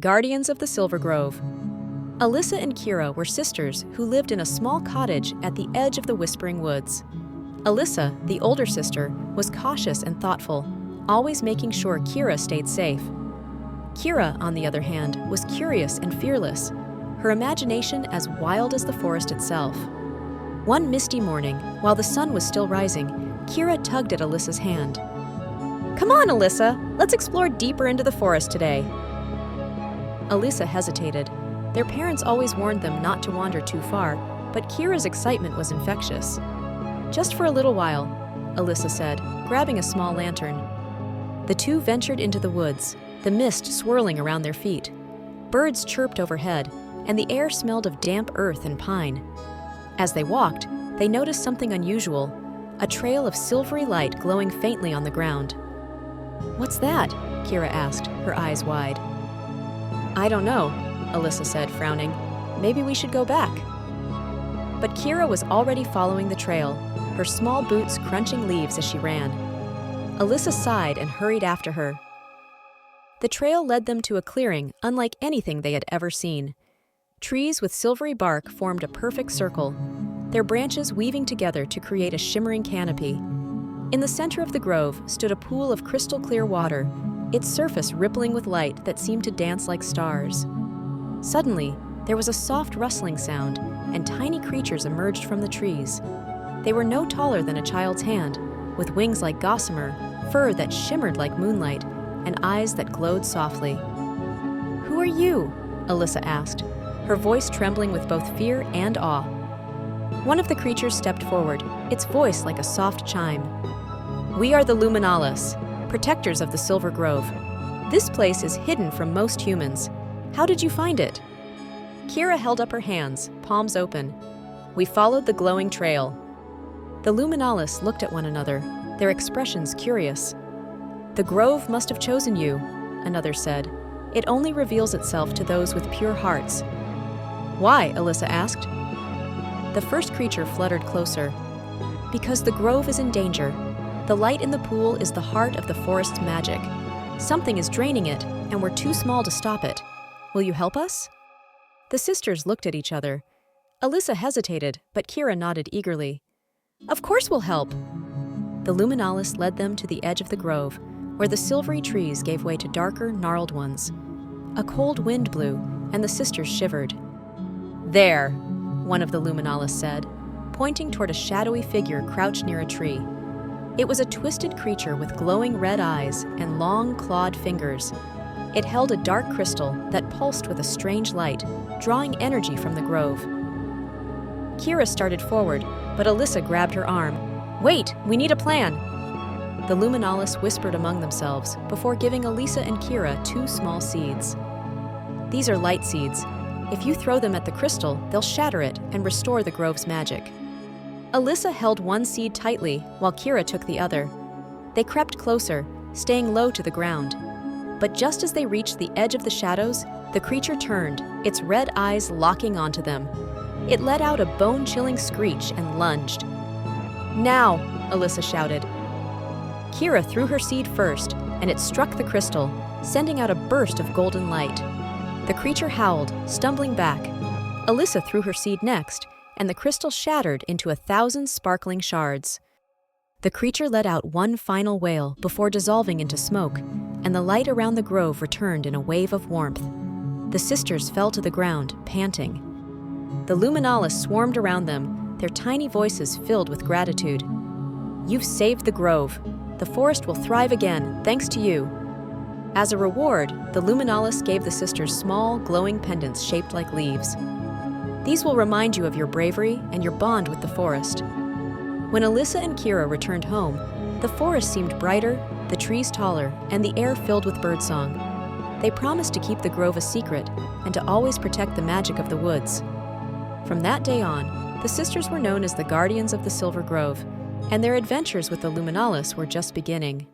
Guardians of the Silver Grove. Alyssa and Kyra were sisters who lived in a small cottage at the edge of the Whispering Woods. Alyssa, the older sister, was cautious and thoughtful, always making sure Kyra stayed safe. Kyra, on the other hand, was curious and fearless, her imagination as wild as the forest itself. One misty morning, while the sun was still rising, Kyra tugged at Alyssa's hand. "Come on, Alyssa! Let's explore deeper into the forest today." Alyssa hesitated. Their parents always warned them not to wander too far, but Kyra's excitement was infectious. "Just for a little while," Alyssa said, grabbing a small lantern. The two ventured into the woods, the mist swirling around their feet. Birds chirped overhead, and the air smelled of damp earth and pine. As they walked, they noticed something unusual, a trail of silvery light glowing faintly on the ground. "What's that?" Kyra asked, her eyes wide. "I don't know," Alyssa said, frowning. "Maybe we should go back." But Kyra was already following the trail, her small boots crunching leaves as she ran. Alyssa sighed and hurried after her. The trail led them to a clearing unlike anything they had ever seen. Trees with silvery bark formed a perfect circle, their branches weaving together to create a shimmering canopy. In the center of the grove stood a pool of crystal-clear water, its surface rippling with light that seemed to dance like stars. Suddenly, there was a soft rustling sound, and tiny creatures emerged from the trees. They were no taller than a child's hand, with wings like gossamer, fur that shimmered like moonlight, and eyes that glowed softly. "Who are you?" Alyssa asked, her voice trembling with both fear and awe. One of the creatures stepped forward, its voice like a soft chime. "We are the Luminalis, protectors of the Silver Grove. This place is hidden from most humans. How did you find it?" Kyra held up her hands, palms open. "We followed the glowing trail." The Luminalis looked at one another, their expressions curious. "The grove must have chosen you," another said. "It only reveals itself to those with pure hearts." "Why?" Alyssa asked. The first creature fluttered closer. "Because the grove is in danger. The light in the pool is the heart of the forest's magic. Something is draining it, and we're too small to stop it. Will you help us?" The sisters looked at each other. Alyssa hesitated, but Kyra nodded eagerly. "Of course we'll help." The Luminalis led them to the edge of the grove, where the silvery trees gave way to darker, gnarled ones. A cold wind blew, and the sisters shivered. "There," one of the Luminalis said, pointing toward a shadowy figure crouched near a tree. It was a twisted creature with glowing red eyes and long, clawed fingers. It held a dark crystal that pulsed with a strange light, drawing energy from the grove. Kyra started forward, but Alyssa grabbed her arm. "Wait, we need a plan!" The Luminalis whispered among themselves before giving Alyssa and Kyra 2 small seeds. "These are light seeds. If you throw them at the crystal, they'll shatter it and restore the grove's magic." Alyssa held one seed tightly while Kyra took the other. They crept closer, staying low to the ground. But just as they reached the edge of the shadows, the creature turned, its red eyes locking onto them. It let out a bone-chilling screech and lunged. "Now!" Alyssa shouted. Kyra threw her seed first, and it struck the crystal, sending out a burst of golden light. The creature howled, stumbling back. Alyssa threw her seed next, and the crystal shattered into 1,000 sparkling shards. The creature let out one final wail before dissolving into smoke, and the light around the grove returned in a wave of warmth. The sisters fell to the ground, panting. The Luminalis swarmed around them, their tiny voices filled with gratitude. "You've saved the grove. The forest will thrive again, thanks to you." As a reward, the Luminalis gave the sisters small, glowing pendants shaped like leaves. "These will remind you of your bravery and your bond with the forest." When Alyssa and Kyra returned home, the forest seemed brighter, the trees taller, and the air filled with birdsong. They promised to keep the grove a secret and to always protect the magic of the woods. From that day on, the sisters were known as the Guardians of the Silver Grove, and their adventures with the Luminalis were just beginning.